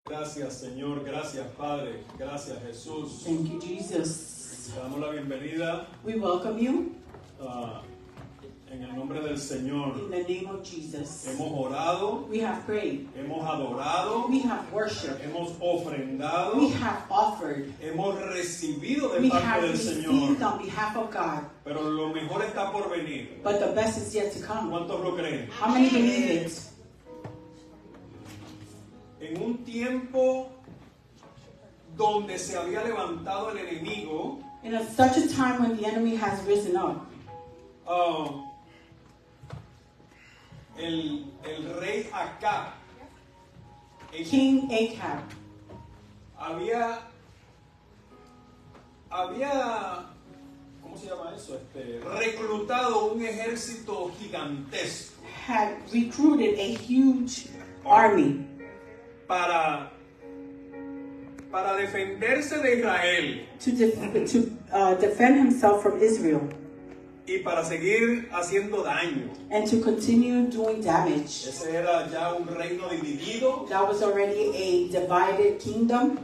Gracias, Señor. Gracias, Padre. Gracias, Jesús. Thank you, Jesus. Te damos la bienvenida We welcome you en el nombre del Señor. in the name of Jesus. Hemos orado, We have prayed. hemos adorado, We have worshiped. hemos ofrendado, We have offered. hemos recibido de We parte have del received Señor. on behalf of God. Pero lo mejor está por venir. But the best is yet to come. ¿Cuántos lo creen? How many believe it? En un tiempo donde se había levantado el enemigo, In such a time when the enemy has risen up, el rey Acab, King Ahab había, ¿cómo se llama eso? Reclutado un ejército gigantesco had recruited a huge army para defenderse de Israel to defend himself from Israel y para seguir haciendo daño. and to continue doing damage. Ese era ya un reino dividido That was already a divided kingdom,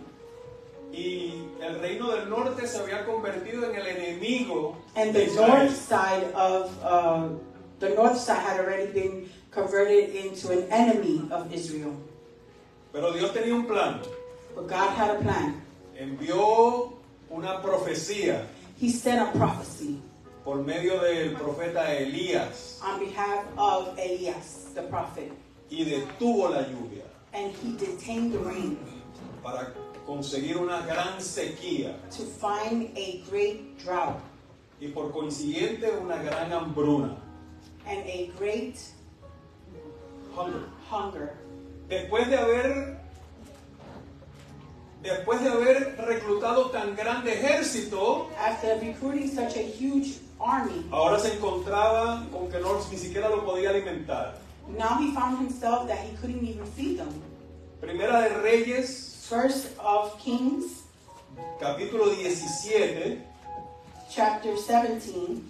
y el reino del norte se había convertido en el enemigo and de the Israel. north side had already been converted into an enemy of Israel. Pero Dios tenía un plan. But God had a plan. Envió una profecía He sent a prophecy por medio del profeta Elías on behalf of Elias, the prophet, y detuvo la lluvia and he detained the rain para conseguir una gran sequía to find a great drought y por consiguiente una gran hambruna. and a great hunger. Después de haber reclutado tan grande ejército, After recruiting such a huge army, ahora se encontraba con que ni siquiera lo podía alimentar. now he found himself that he couldn't even feed them. Primera de Reyes, First of Kings, capítulo 17, chapter 17.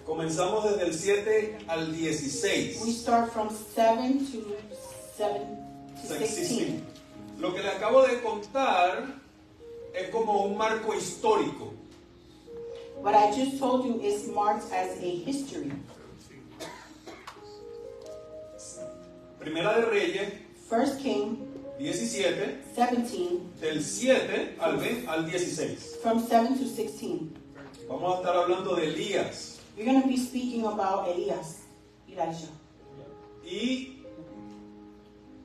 comenzamos desde el 7 al We 16. start from 7 to 16. Lo que le acabo de contar es como un marco histórico. What I just told you is marked as a history. Primera de Reyes, First King 17, 17, del 7 al 16. from 7 to 16. Vamos a estar hablando de Elías. We're going to be speaking about Elijah.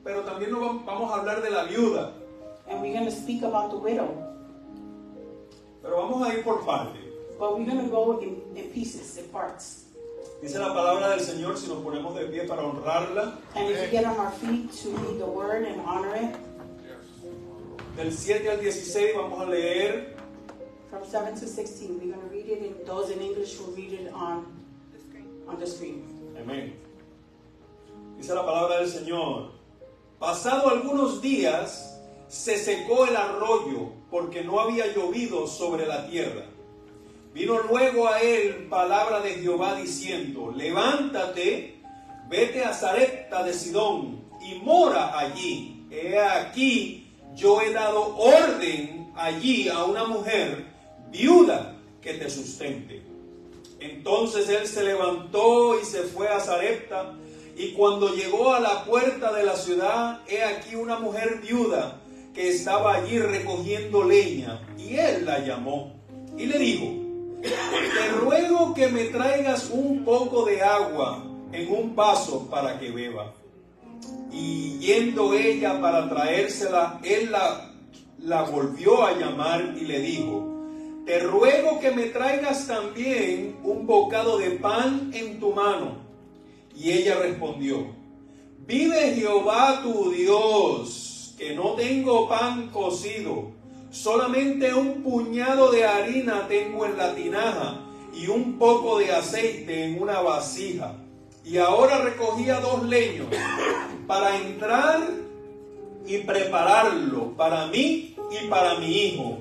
Pero también vamos a hablar de la viuda. And we're going to speak about the widow. Pero vamos a ir por parte. But we're going to go in pieces, in parts. Dice la palabra del Señor, si nos ponemos de pie para honrarla, And if we get on our feet to read the word and honor it, del 7 al 16 vamos a leer from 7 to 16, we're going to read it, and those in English will read it on the screen. Amén. Dice la palabra del Señor. Pasado algunos días, se secó el arroyo, porque no había llovido sobre la tierra. Vino luego a él palabra de Jehová diciendo: levántate, vete a Sarepta de Sidón, y mora allí. He aquí, yo he dado orden allí a una mujer viuda que te sustente. Entonces él se levantó y se fue a Sarepta. Y cuando llegó a la puerta de la ciudad, he aquí una mujer viuda que estaba allí recogiendo leña. Y él la llamó y le dijo: te ruego que me traigas un poco de agua en un vaso para que beba. Y yendo ella para traérsela, él la volvió a llamar y le dijo: te ruego que me traigas también un bocado de pan en tu mano. Y ella respondió: vive Jehová tu Dios, que no tengo pan cocido, solamente un puñado de harina tengo en la tinaja y un poco de aceite en una vasija. Y ahora recogía 2 leños para entrar y prepararlo para mí y para mi hijo,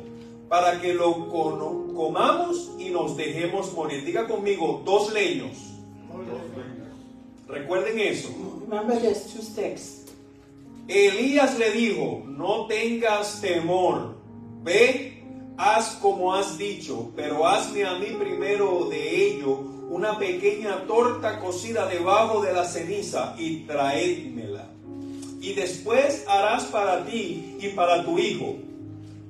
para que lo comamos y nos dejemos morir. Diga conmigo: 2 leños. Recuerden eso. Remember, there's 2 sticks. Elías le dijo, no tengas temor, ve, haz como has dicho, pero hazme a mí primero de ello una pequeña torta cocida debajo de la ceniza y traédmela. Y después harás para ti y para tu hijo,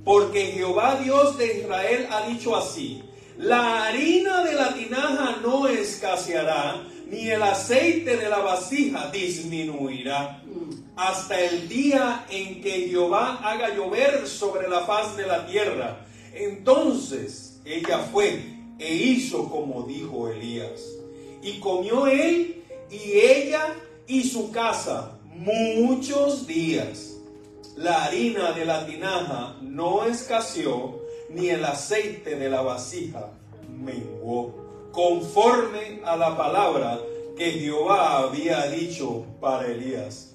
porque Jehová Dios de Israel ha dicho así, la harina de la tinaja no escaseará, ni el aceite de la vasija disminuirá, hasta el día en que Jehová haga llover sobre la faz de la tierra. Entonces ella fue e hizo como dijo Elías. Y comió él y ella y su casa muchos días. La harina de la tinaja no escaseó, ni el aceite de la vasija menguó, conforme a la palabra que Jehová había dicho para Elías.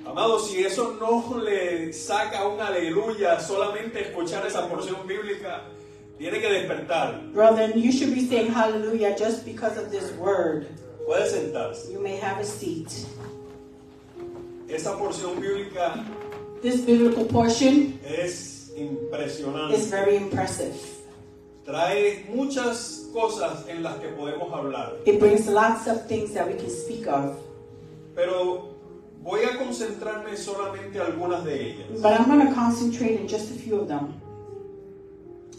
Amados, si eso no le saca un aleluya, solamente escuchar esa porción bíblica, tiene que despertar. Brother, you should be saying hallelujah just because of this word. Puede sentarse. You may have a seat. Esa porción bíblica This biblical portion es impresionante. is very impressive. Trae muchas cosas en las que podemos hablar. It brings lots of things that we can speak of. Pero voy a concentrarme solamente en algunas de ellas. But I'm going to concentrate on just a few of them.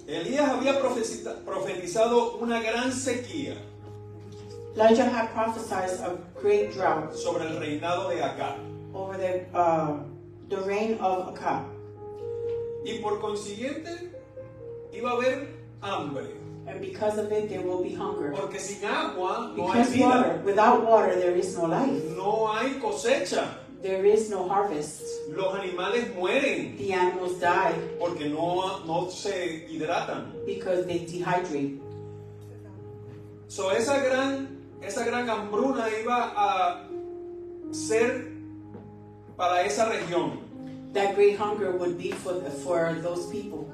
Elías había profetizado una gran sequía Elijah had prophesied a great drought sobre el reinado de Acab. over the reign of Acab. Y por consiguiente iba a haber hambre. And because of it, there will be hunger. Porque sin agua no hay Because water, vida. without water, there is no life. No hay cosecha. There is no harvest. Los animales mueren The animals die porque no se hidratan. because they dehydrate. So esa gran hambruna iba a ser para esa región. That great hunger would be for those people.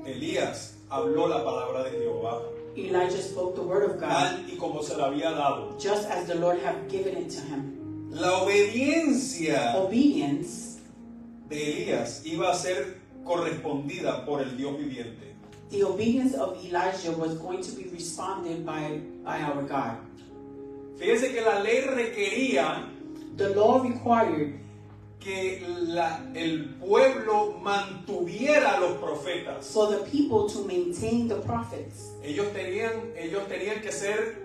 Elías habló la palabra de Jehová, Elijah spoke the word of God tal y como se la había dado. just as the Lord had given it to him. La obediencia Obedience, de Elías iba a ser correspondida por el Dios viviente. the obedience of Elijah was going to be responded by our God. Fíjese que la ley requería The law required que el pueblo mantuviera a los profetas. for the people to maintain the prophets. Ellos tenían que ser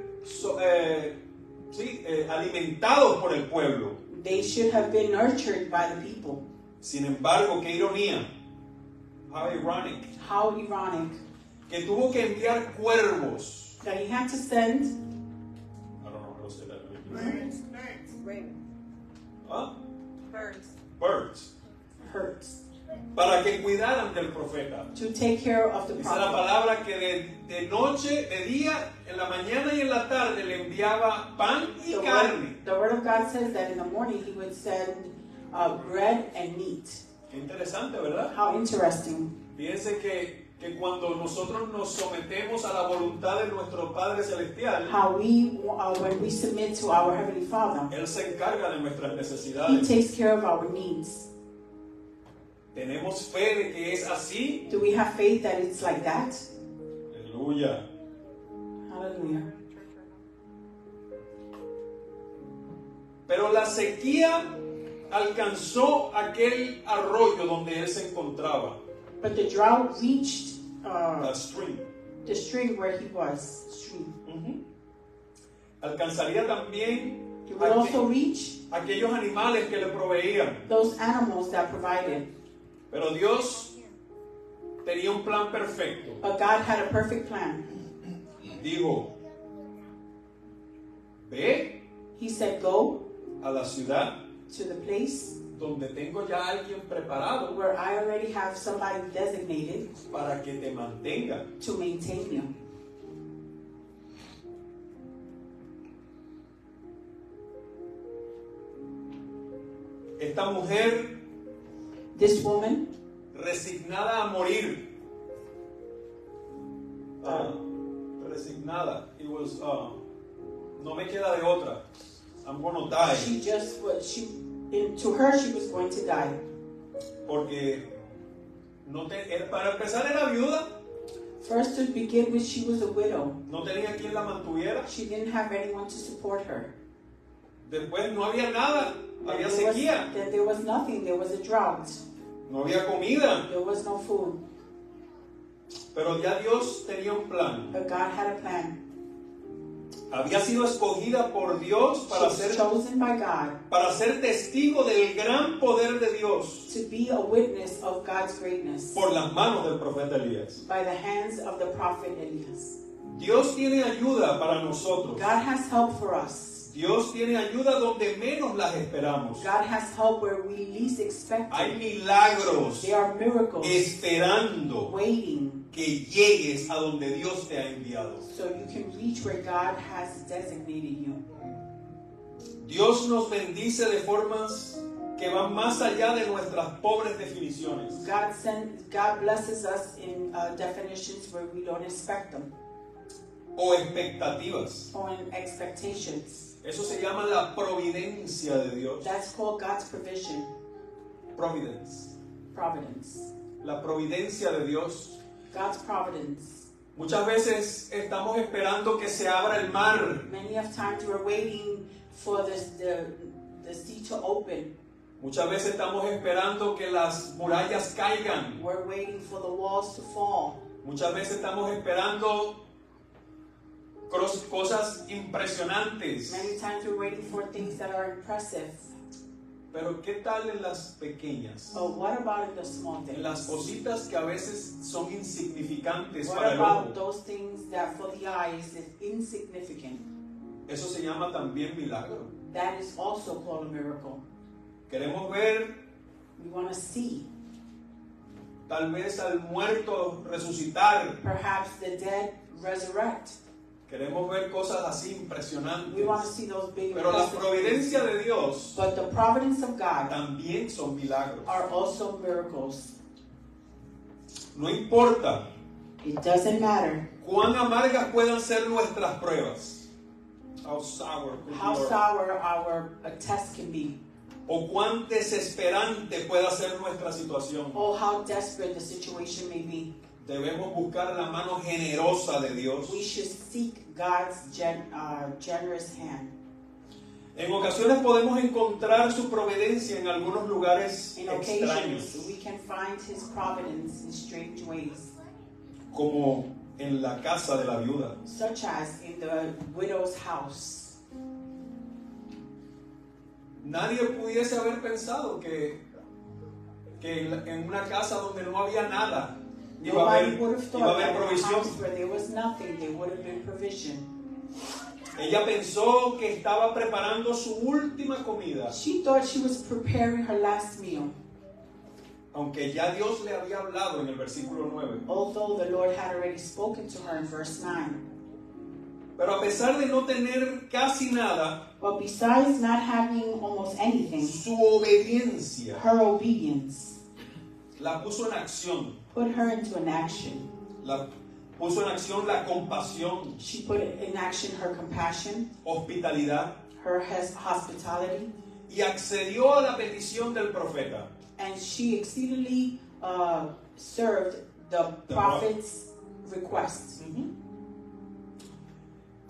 alimentados por el pueblo. They should have been nurtured by the people. Sin embargo, qué ironía, how ironic, How ironic que tuvo que enviar cuervos. that he had to send I don't know how to say that. Birds. ¿Ah? Birds. Birds. herds Para que cuidaran del profeta. to take care of the Dice la prophet. palabra que de noche, de día, en la mañana y en la tarde le enviaba pan y carne. The word of God says that in the morning he would send bread and meat. Qué interesante, ¿verdad? How interesting. Fíjense que cuando nosotros nos sometemos a la voluntad de nuestro Padre Celestial, How when we submit to our Heavenly Father, Él se encarga de nuestras He necesidades. takes care of our needs. ¿Tenemos fe de que es así? Do we have faith that it's like that? Aleluya. Hallelujah. Pero la sequía alcanzó aquel arroyo donde Él se encontraba. But the drought reached La stream. the stream where he was. Stream. Ujú. Alcanzaría también It would also reach aquellos animales que le proveían. those animals that provided. Pero Dios tenía un plan perfecto. But God had a perfect plan. Dijo, ve He said, go a la ciudad to the place donde tengo ya a alguien preparado where I already have somebody designated para que te mantenga. to maintain you. Esta mujer This woman, resignada a morir. Resignada. It was, no me queda de otra. I'm gonna die. To her, she was going to die. Porque para empezar era viuda. First, to begin with, she was a widow. No tenía quien la mantuviera. She didn't have anyone to support her. Después no había nada. Había sequía. Then there was nothing. There was a drought. No había comida. There was no food. Pero ya Dios tenía un plan. But God had a plan. Había sido escogida por Dios para ser testigo del gran poder de Dios. To be a witness of God's greatness. Por las manos del profeta Elías. By the hands of the prophet Elias. Dios tiene ayuda para nosotros. God has help for us. Dios tiene ayuda donde menos las esperamos. God has help where we least expect. Hay milagros. There are miracles. Esperando. Waiting. Que llegues a donde Dios te ha enviado. So you can reach where God has designated you. Dios nos bendice de formas que van más allá de nuestras pobres definiciones. God blesses us in definitions where we don't expect them. O expectativas. Or in expectations. Eso se llama la providencia de Dios. That's called God's provision. Providence. La providencia de Dios. God's providence. Muchas veces estamos esperando que se abra el mar. Many of times we're waiting for the sea to open. Muchas veces estamos esperando que las murallas caigan. We're waiting for the walls to fall. Muchas veces estamos esperando cosas impresionantes. Many times we're waiting for things that are impressive. Pero ¿qué tal en las pequeñas? Oh, what about in the small things? En las cositas que a veces son insignificantes what para el about ojo. Those things that for the eyes is insignificant? Eso se llama también milagro. That is also called a miracle. Queremos ver. We want to see. Tal vez al muerto resucitar. Perhaps the dead resurrect. Queremos ver cosas así impresionantes. We want to see those big. Pero la providencia de Dios. But the providence of God. También son milagros. Are also miracles. No importa. It doesn't matter. Cuán amargas puedan ser nuestras pruebas. How sour our test can be. O cuán desesperante pueda ser nuestra situación. Oh, how desperate the situation may be. Debemos buscar la mano generosa de Dios. We should seek God's generous hand. En ocasiones podemos encontrar su providencia en algunos lugares extraños. We can find His providence in strange ways. Como en la casa de la viuda. Such as in the widow's house. Nadie pudiese haber pensado que en una casa donde no había nada iba a haber provisión. Where there was nothing, there would have been provision. Ella pensó que estaba preparando su última comida. She thought she was preparing her last meal. Aunque ya Dios le había hablado en el versículo 9. Although the Lord had already spoken to her in verse 9. Pero a pesar de no tener casi nada, but besides not having almost anything, su obediencia, her obedience, la puso en acción. Put her into an action. La puso en acción la compasión. She put in action her compassion, hospitalidad, her hospitality, y accedió a la petición del profeta. And she exceedingly served the prophet's request.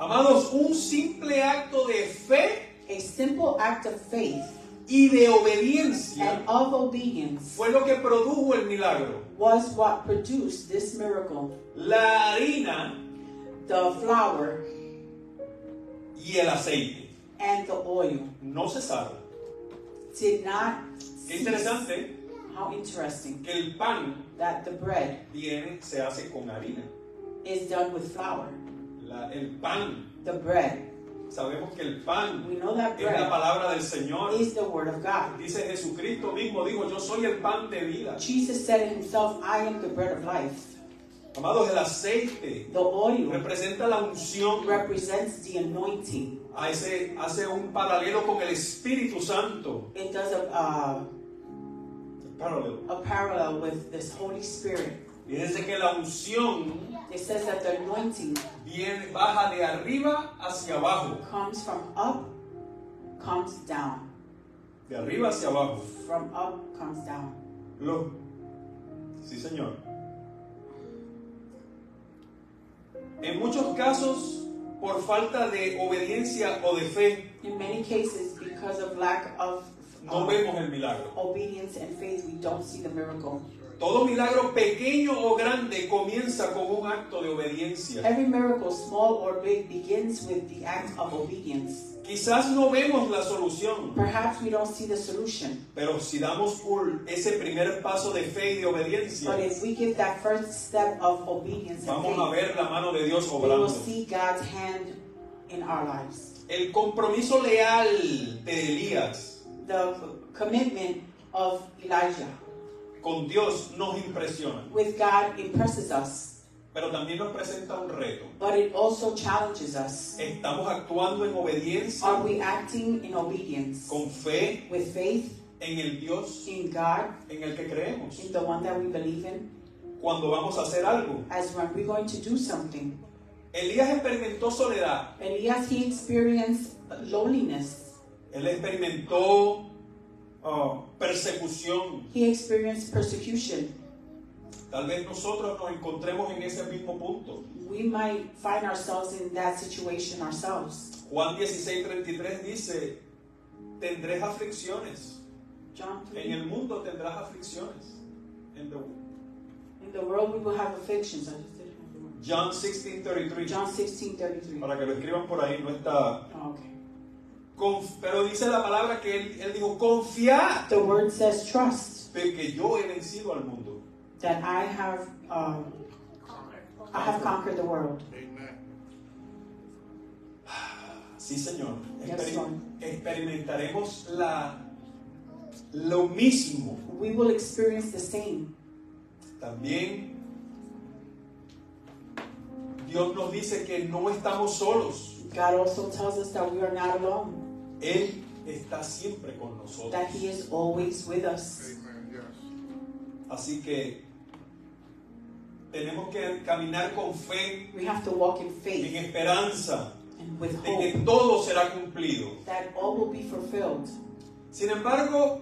Amados, un simple acto de fe, a simple act of faith, y de obediencia, and of obedience, fue lo que produjo el milagro. Was what produced this miracle. La harina, the flour, y el aceite, and the oil, no cesaron. Did not. Qué interesante. How interesting. Que el pan, that the bread, se hace con harina. Is done with flour. El pan. The bread. Sabemos que el pan, we know that bread, es la palabra del Señor. Is the word of God. Dice Jesucristo mismo, dijo, yo soy el pan de vida. Jesus said it himself, I am the bread of life. Amados, el aceite, the oil, representa la unción. Represents the anointing. Hace un paralelo con el Espíritu Santo. It does a parallel with this Holy Spirit. Y dice que la unción, it says that the anointing, baja de arriba hacia abajo. Comes from up comes down. De arriba hacia abajo. From up comes down. Sí, Señor. En muchos casos, por falta de obediencia o de fe, In many cases, because of lack of no vemos el milagro. obedience and faith, we don't see the miracle. Todo milagro, pequeño o grande, comienza con un acto de obediencia. Every miracle, small or big, begins with the act of obedience. Quizás no vemos la solución, Perhaps we don't see the solution, pero si damos ese primer paso de fe y de obediencia, but if we give that first step of obedience and vamos a faith, ver la mano de Dios we will obrando. see God's hand in our lives. El compromiso leal de Elías The commitment of Elijah con Dios nos impresiona, with God impresses us, pero también nos presenta un reto. but it also challenges us. ¿Estamos actuando en obediencia, Are we acting in obedience con fe with faith en el Dios in God, en el que creemos? in the one that we believe in, Cuando vamos a hacer algo. as when we're going to do something? Elías experimentó soledad. Elias, he experienced loneliness. Él experimentó persecución. He experienced persecution. Tal vez nosotros nos encontremos en ese mismo punto. We might find ourselves in that situation ourselves. Juan 16:33 dice, tendréis aflicciones. John En 3. el mundo tendrás aflicciones. In the world we will have afflictions. John 16:33. John 16:33. Para que lo escriban por ahí, no está. Oh, okay. Pero dice la palabra que él dijo, confiad, The word says trust, porque yo he vencido al mundo. that I have conquered the world. Sí, Señor. Yes, Lord. Experimentaremos lo mismo. We will experience the same. También Dios nos dice que no estamos solos. God also tells us that we are not alone, Él está siempre con nosotros. that He is always with us. Así que tenemos que caminar con fe, We have to walk in en faith esperanza, and with de que hope todo será cumplido. that all will be fulfilled. Sin embargo,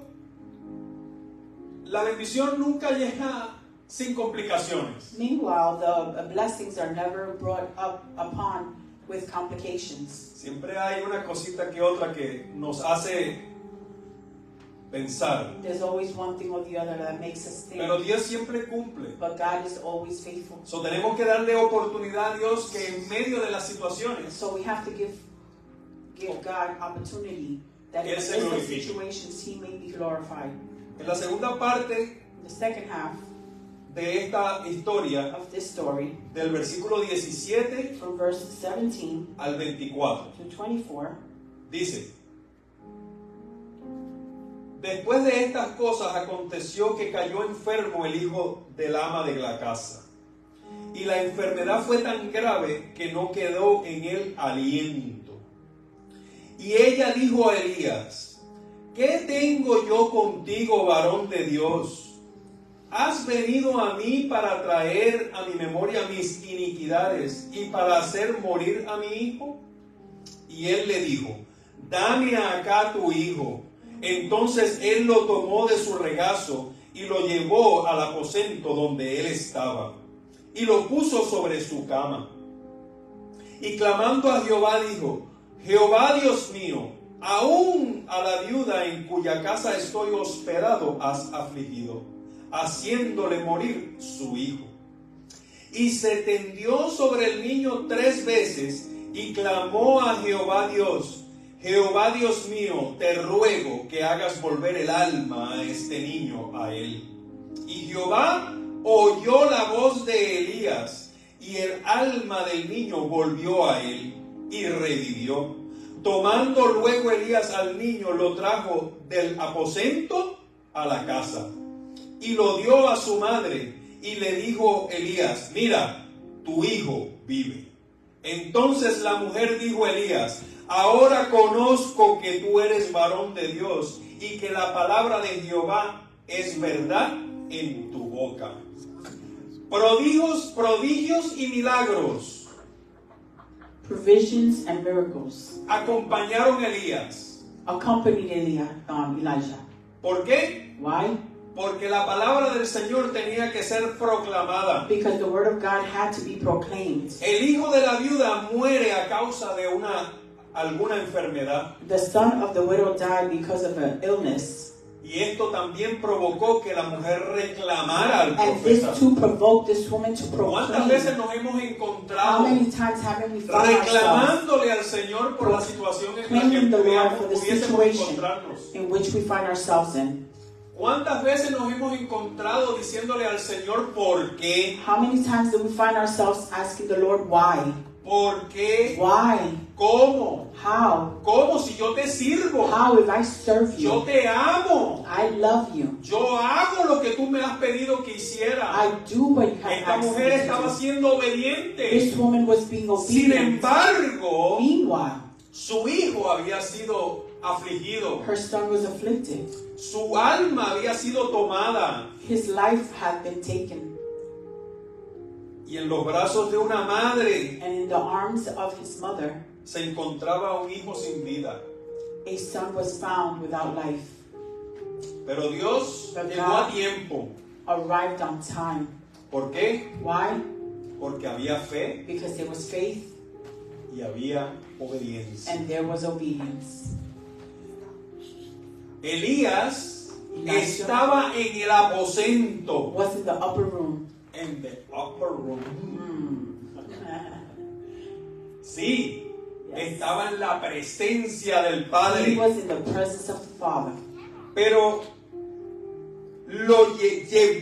la bendición nunca llega sin complicaciones. Meanwhile, the blessings are never brought up upon with complications. Siempre hay una cosita que otra que nos hace pensar. There's always one thing or the other that makes us think, Pero Dios siempre cumple. but God is always faithful. So, tenemos que darle oportunidad a Dios que en medio de las situaciones So we have to give God opportunity that in Él the se midst of glorifique. situations He may be glorified. En la segunda parte The second half de esta historia, of this story, del versículo 17 from verse 17 al 24, to 24, dice: después de estas cosas aconteció que cayó enfermo el hijo del ama de la casa, y la enfermedad fue tan grave que no quedó en él aliento. Y ella dijo a Elías: ¿qué tengo yo contigo, varón de Dios? ¿Has venido a mí para traer a mi memoria mis iniquidades y para hacer morir a mi hijo? Y él le dijo: dame acá tu hijo. Entonces él lo tomó de su regazo y lo llevó al aposento donde él estaba, y lo puso sobre su cama. Y clamando a Jehová dijo: Jehová Dios mío, aún a la viuda en cuya casa estoy hospedado has afligido, haciéndole morir su hijo. Y se tendió sobre el niño 3 veces y clamó a Jehová Dios: Jehová Dios mío, te ruego que hagas volver el alma a este niño a él. Y Jehová oyó la voz de Elías, y el alma del niño volvió a él, y revivió. Tomando luego Elías al niño, lo trajo del aposento a la casa, y lo dio a su madre, y le dijo Elías: mira, tu hijo vive. Entonces la mujer dijo a Elías: ahora conozco que tú eres varón de Dios, y que la palabra de Jehová es verdad en tu boca. Prodigios y milagros provisions and miracles acompañaron a Elías. accompanied Elijah. ¿Por qué? Why? Porque la palabra del Señor tenía que ser proclamada. Because the word of God had to be proclaimed. El hijo de la viuda muere a causa de alguna enfermedad. The son of the widow died because of an illness. Y esto también provocó que la mujer reclamara al And this profeta. too provoked this woman to ¿Cuántas proclaim. veces nos hemos How encontrado many times haven't we found ourselves reclamándole al Señor por la situación en la que claiming the Lord for the pudiésemos situation encontrarnos? in which we find ourselves in? ¿Cuántas veces nos hemos encontrado diciéndole al Señor por qué? How many times do we find ourselves asking the Lord why? ¿Por qué? Why? ¿Cómo? How? ¿Cómo si yo te sirvo? How if I serve Yo you? te amo. I love you. Yo hago lo que tú me has pedido que hiciera. I do what you have Esta asked mujer me estaba to do. siendo obediente. This woman was being Sin obedient. embargo, Meanwhile, su hijo había sido afligido. her son was afflicted. Su alma había sido tomada. His life had been taken. Y en los brazos de una madre And in the arms of his mother, se encontraba un hijo sin vida. a son was found without life. Pero Dios But llegó a tiempo. Arrived on time. ¿Por qué? Why? Porque había fe Because there was faith y había obediencia. and there was obedience. Elías Elijah estaba en el aposento. was in the upper room. En the upper room. Sí, Yes. estaba en la presencia del He Padre. was in the presence of the Father. Pero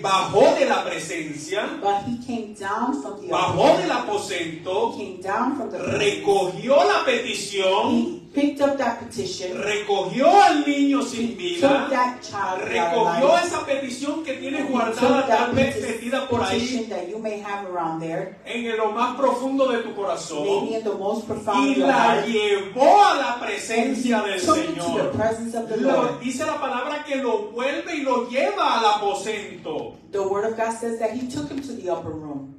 bajó de la presencia, But he came down from the bajó upper del room. aposento, He came down from the presence. recogió la petición, He picked up that petition. recogió al niño sin He vida, took that child recogió alive. esa petición que tienes And he guardada took tal that vez metida por petition ahí that you may have around there, en lo más profundo de tu maybe corazón, in the most profound y of your la heart, llevó a la and presencia he del took it to the Señor. presence of the Lord. Dice la palabra que lo vuelve y lo lleva al aposento. The Word of God says that he took him to the upper room.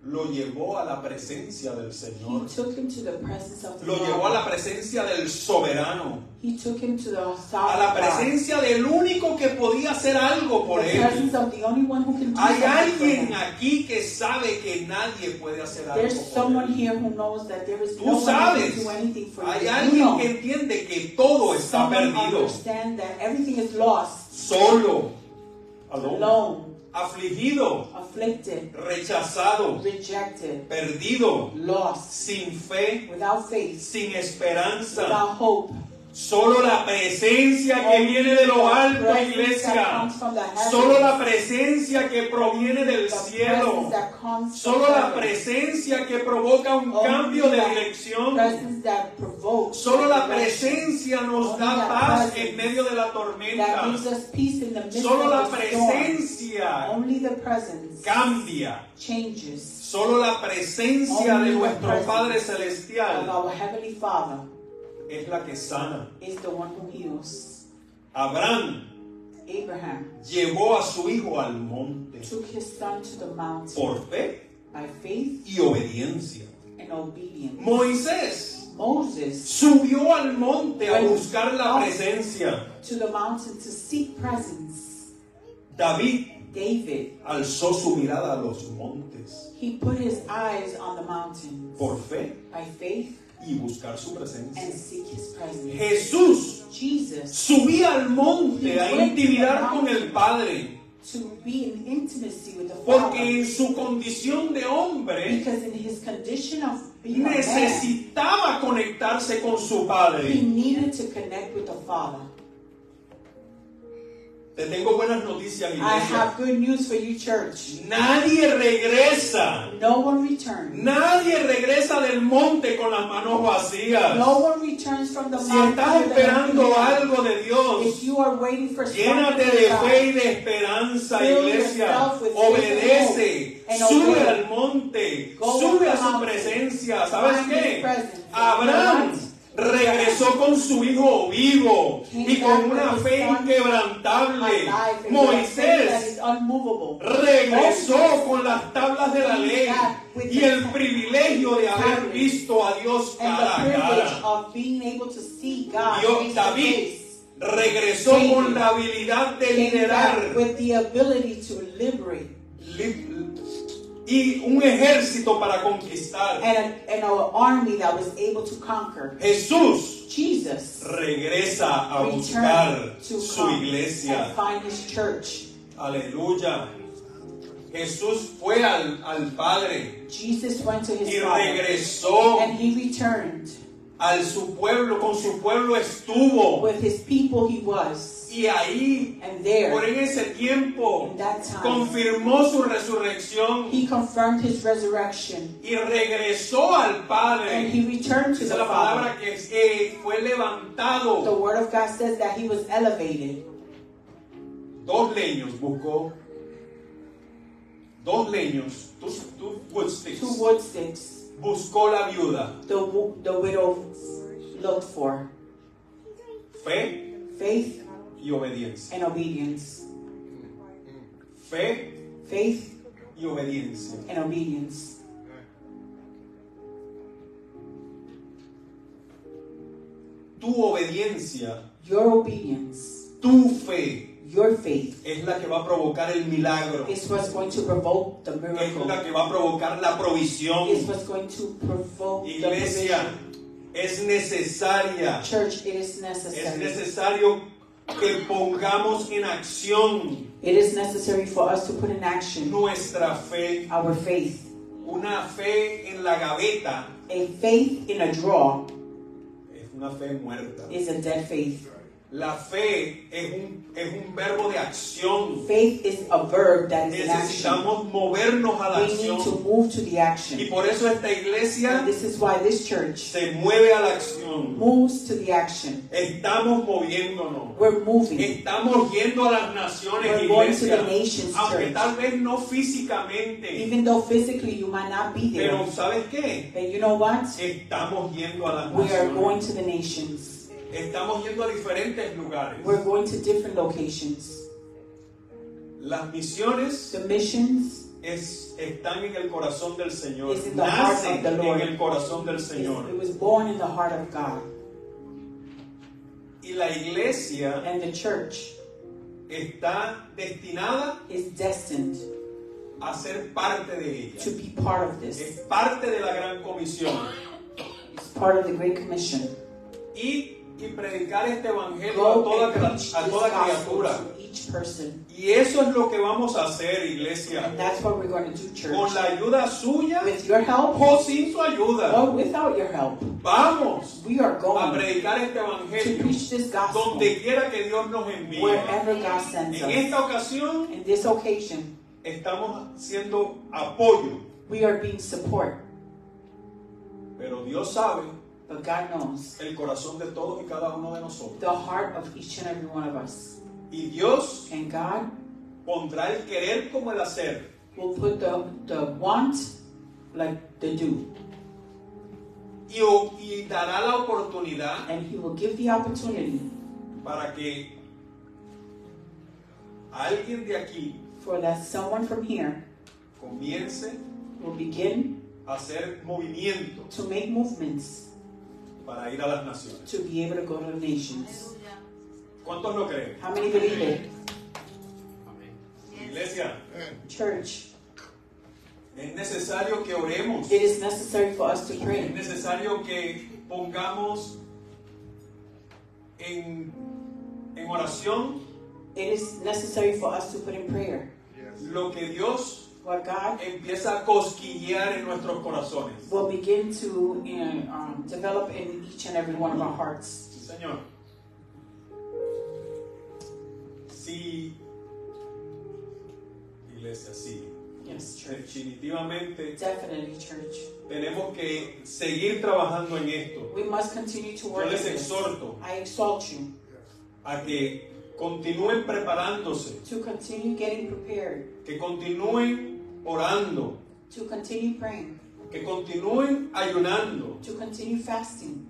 Lo llevó a la presencia del He Señor. took him to the presence of the Lo llevó a Lord. la presencia del soberano. He took him to the A la sovereign God. presencia del único que podía hacer algo por The él. presence of the only one who can do Hay something for alguien him. aquí que sabe que nadie puede hacer algo There's por someone él. here who knows that there is Tú no one who sabes. can do anything for you. Hay You alguien know. que entiende que todo está Someone perdido. understand that everything is lost, Solo. alone, Afligido. afflicted, Rechazado. rejected, Perdido. lost, Sin fe. without faith, Sin esperanza. without hope. Solo la presencia que viene de lo alto, iglesia. Solo la presencia que proviene del cielo. Solo la presencia que provoca un cambio de dirección. Solo la presencia nos da paz en medio de la tormenta. Solo la presencia cambia. Solo la presencia de nuestro Padre Celestial es la que sana. Abraham llevó a su hijo al monte took his son to the mountain por fe by faith y obediencia. and obedience. Moisés Moses subió al monte a buscar la presencia. to the mountain to seek presence. David David, alzó su mirada a los montes he put his eyes on the mountain por fe by faith y buscar su presencia. and seek his presence. Jesús Jesus, subía al monte a intimidar con el Padre, to be in intimacy with the porque Father, en su condición de hombre because in his condition of being a man, necesitaba conectarse con su he Padre. needed to connect with the Father. Te tengo buenas noticias, I iglesia. have good news for you, church. Nadie regresa. No one returns. Nadie regresa del monte con las manos vacías. No one returns from the Si mountain. estás with an empty esperando hand. algo de Dios, If you are waiting for something llénate from de God, fe y de esperanza, Fill iglesia. yourself with faith Obedece, and hope. sube And al monte, Go sube to a the su mountain. presencia. ¿Sabes Find qué? His presence. Abraham regresó con su hijo vivo y con una fe inquebrantable. Moisés regresó con las tablas de la ley y el privilegio de haber visto a Dios cara a cara. David regresó con la habilidad de liderar y un ejército para conquistar. And an army that was able to conquer. Jesús Jesus regresa a buscar to su come iglesia. and find his church. Aleluya. Jesús fue al Padre Jesus went to his y Father, regresó and he returned. Su pueblo, con su pueblo estuvo. With his people he was. Y ahí, And there, por en ese tiempo, in that time, confirmó su resurrección he confirmed his resurrection. y regresó al Padre. And he returned to Esa the es la Father. palabra que fue levantado. The word of God says that he was elevated. 2 leños buscó. 2 leños, two wood sticks. 2 wood sticks. Buscó la viuda. The widow looked for Fe faith y obediencia. and obedience. Fe Faith y obediencia. and obedience. Tu obediencia, Your obedience, tu fe, your faith es la que va a provocar el milagro. is what's going to provoke the Es miracle. la que va a provocar la provisión. Is what's going to provoke the Iglesia, provision. es necesaria. Church, it is Es necessary. necesario que pongamos en acción It is necessary for us to put in action nuestra fe. our faith. Una fe en la gaveta A faith in a drawer es una fe muerta. is a dead faith. La fe es un verbo de acción. Faith is a verb that is in action. Necesitamos movernos a la We need to acción. move to the Y action. por eso esta And iglesia this is why this church se mueve a la acción. moves to the action. Estamos moviéndonos. We're moving. Estamos yendo a las naciones, We're going to iglesia. the nations, Aunque church. tal vez no físicamente. Even though physically you might not be there. Pero ¿sabes qué? But you know what? Estamos yendo a las We are going naciones. to the nations. Estamos yendo a diferentes lugares. We're going to different locations. Las misiones The missions están en el corazón del Señor. is in the heart Nacen of the Lord. en el corazón del Señor. It was born in the heart of God. Y la iglesia And the church está destinada is destined a ser parte de ella. to be part of this. Es parte de la gran comisión. It's part of the Great Commission. Y predicar este evangelio Go a and toda preach this criatura. gospel to each person. Y eso es lo que vamos a hacer, iglesia. And that's what we're going to do, church. Con la ayuda suya With your help o sin su ayuda. or without your help, Vamos we are a going predicar este to evangelio preach this gospel donde quiera que Dios nos envíe. wherever God sends En us. esta ocasión In this occasion, estamos haciendo apoyo, we are being support, pero Dios sabe but God knows el corazón de todos y cada uno de nosotros. the heart of each and every one of us. Y Dios And God pondrá el querer como el hacer. will put the want like the do. Y dará la oportunidad And He will give the opportunity para que alguien de aquí for that someone from here comience will begin a hacer movimiento to make movements para ir a las naciones. to be able to go to the nations. ¿Cuántos lo creen? How many believe it? Iglesia, Church, es necesario que oremos. it is necessary for us to Es pray. necesario que pongamos en oración It is necessary for us to put in prayer lo que Dios what God empieza a cosquillear en nuestros corazones. will begin to develop in each and every one of our hearts. Sí, Señor. Sí, iglesia, sí. Yes, church. Definitivamente Definitely, church. tenemos que seguir trabajando en esto. We must continue to Yo work les at this. exhorto I exalt you a que continúen preparándose, to continue getting prepared, que continúen orando, to continue praying, que continúen ayunando, to continue fasting,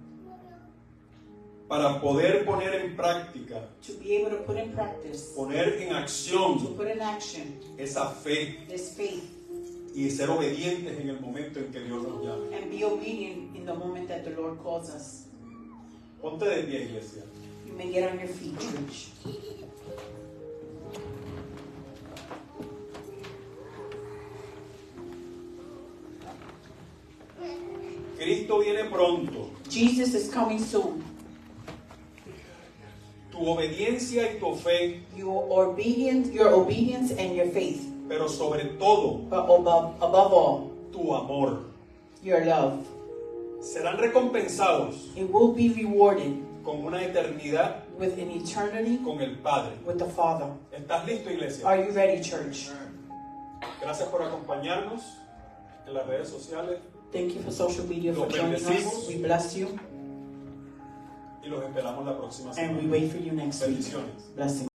para poder poner en práctica, to be able to put in practice, poner en acción to put in action esa fe this faith y ser obedientes en el momento en que Dios nos llame. and be obedient in the moment that the Lord calls us. Ponte de pie, iglesia. You may get on your feet, church. Cristo viene pronto. Jesus is coming soon. Tu obediencia y tu fe, Your obedience and your faith, pero sobre todo but above all, tu amor, your love. serán recompensados It will be rewarded con una eternidad with an eternity con el Padre. with the Father. ¿Estás listo, iglesia? Are you ready, church? Gracias por acompañarnos en las redes sociales Thank you for social media for Los joining us. bendecimos. We bless you y los esperamos la próxima and we semana. wait for you next week. Bendiciones. Blessings.